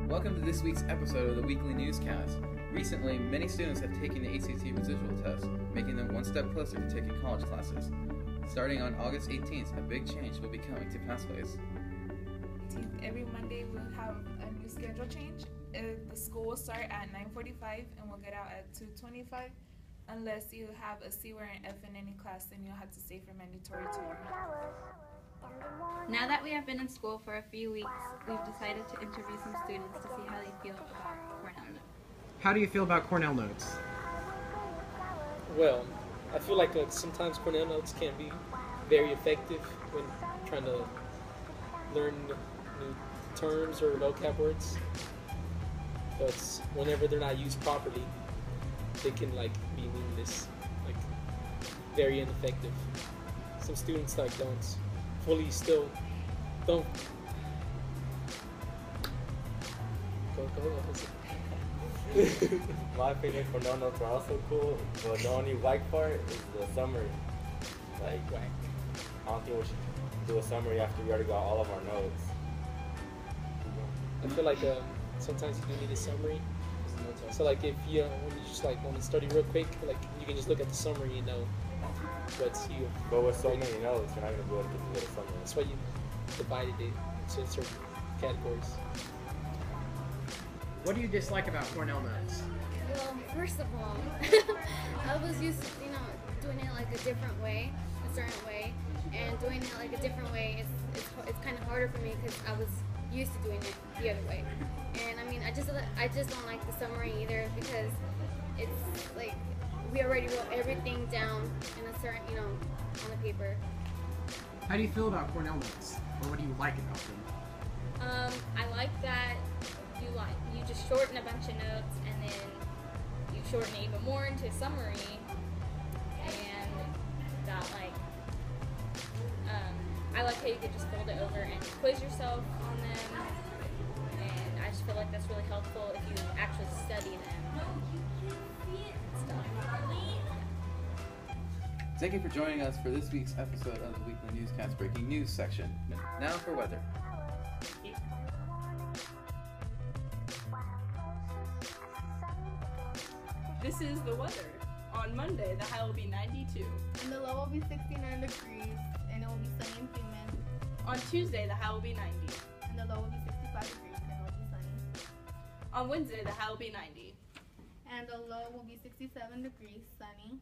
Welcome to this week's episode of the weekly newscast. Recently, many students have taken the ACT residual test, making them one step closer to taking college classes. Starting on August 18th, a big change will be coming to Pathways. Every Monday we'll have a new schedule change. The school will start at 9:45 and we'll get out at 2:25. Unless you have a C or an F in any class, then you'll have to stay for mandatory tutoring. Now that we have been in school for a few weeks, we've decided to interview some students to see how they feel about Cornell Notes. How do you feel about Cornell Notes? Well, I feel like sometimes Cornell Notes can be very effective when trying to learn new terms or vocab words. But whenever they're not used properly, they can be meaningless, very ineffective. Some students don't My opinion, Cornell Notes are also cool, but the only whack part is the summary. I don't think we should do a summary after we already got all of our notes. I feel like sometimes you do need a summary. So if you when you just want to study real quick, you can just look at the summary, you know what's you. But with so many notes, you're not gonna be able to get to the summary. That's why you divided it into certain categories. What do you dislike about Cornell Notes? Well, first of all, I was used to, doing it a different way, a certain way, and doing it a different way, it's kind of harder for me because I was used to doing it the other way. And I just don't like the summary either because it's we already wrote everything down in a certain, on the paper. How do you feel about Cornell Notes? Or what do you like about them? I like that you just shorten a bunch of notes and then you shorten it even more into a summary, and that I like how you could just fold it over and quiz yourself on them, and I just feel like that's really helpful if you actually study them and stuff. Thank you for joining us for this week's episode of the weekly newscast breaking news section. Now for weather. This is the weather. On Monday, the high will be 92. And the low will be 69 degrees, and it will be sunny and humid. On Tuesday, the high will be 90. And the low will be 65 degrees, and it will be sunny. On Wednesday, the high will be 90. And the low will be 67 degrees, sunny.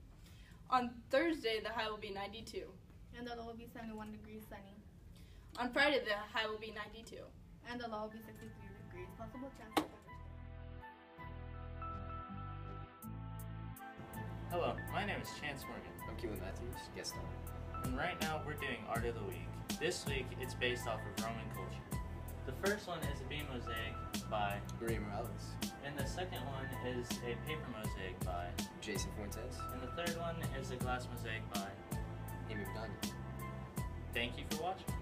On Thursday, the high will be 92. And the low will be 71 degrees, sunny. On Friday, the high will be 92. And the low will be 63 degrees, possible chance of thunderstorms. Hello, my name is Chance Morgan. I'm Keelan Matthews, guest star. And right now we're doing Art of the Week. This week it's based off of Roman culture. The first one is a bean mosaic by Maria Morales. And the second one is a paper mosaic by Jason Fuentes. And the third one is a glass mosaic by Amy McDonald. Thank you for watching.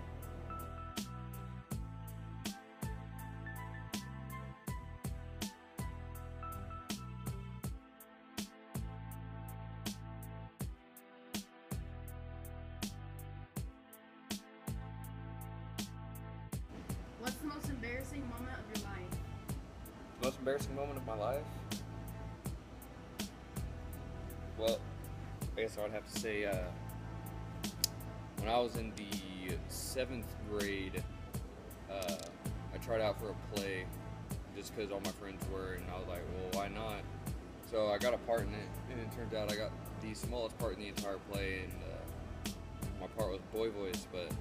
What's the most embarrassing moment of your life? The most embarrassing moment of my life? Well, I guess I would have to say when I was in the 7th grade, I tried out for a play just because all my friends were, and I was like, well, why not? So I got a part in it, and it turns out I got the smallest part in the entire play, and my part was boy voice, but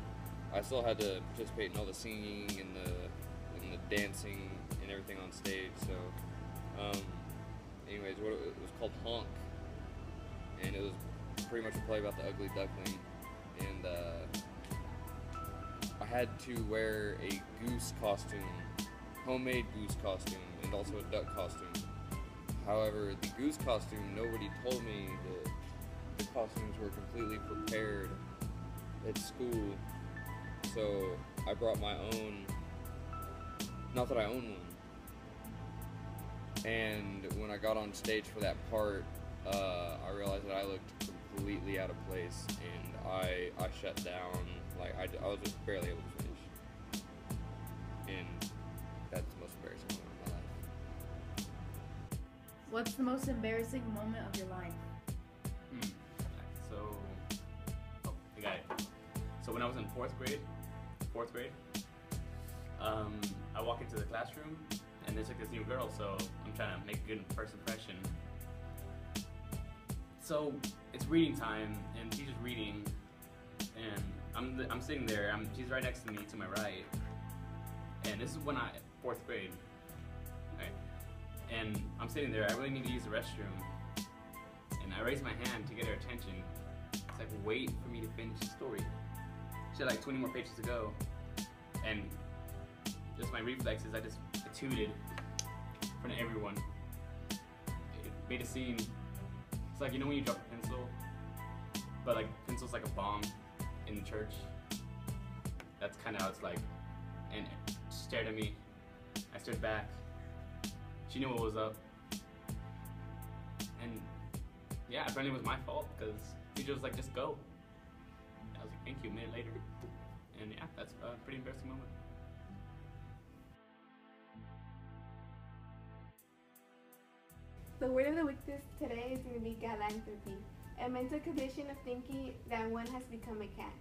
I still had to participate in all the singing and the dancing and everything on stage. So, anyways, it was called Honk, and it was pretty much a play about the ugly duckling. And I had to wear a goose costume, homemade goose costume, and also a duck costume. However, the goose costume, nobody told me that the costumes were completely prepared at school. So I brought my own, not that I own one. And when I got on stage for that part, I realized that I looked completely out of place, and I shut down. Like I was just barely able to finish, and that's the most embarrassing one. What's the most embarrassing moment of your life? So, I got it. So when I was in fourth grade, I walk into the classroom and there's like this new girl, so I'm trying to make a good first impression. So it's reading time and she's just reading, and I'm sitting there. She's right next to me to my right, and this is when fourth grade, right? And I'm sitting there. I really need to use the restroom, and I raise my hand to get her attention. It's like, wait for me to finish the story. She had like 20 more pages to go, and just my reflexes, I tooted in front of everyone. It made a scene. It's like, you know when you drop a pencil, but like pencil's like a bomb in the church. That's kind of how it's like. And she stared at me. I stared back. She knew what was up. And yeah, apparently it was my fault because teacher was like, just go. I was like, thank you, a minute later. And yeah, that's a pretty embarrassing moment. The word of the week today is going to be galanthropy, a mental condition of thinking that one has become a cat.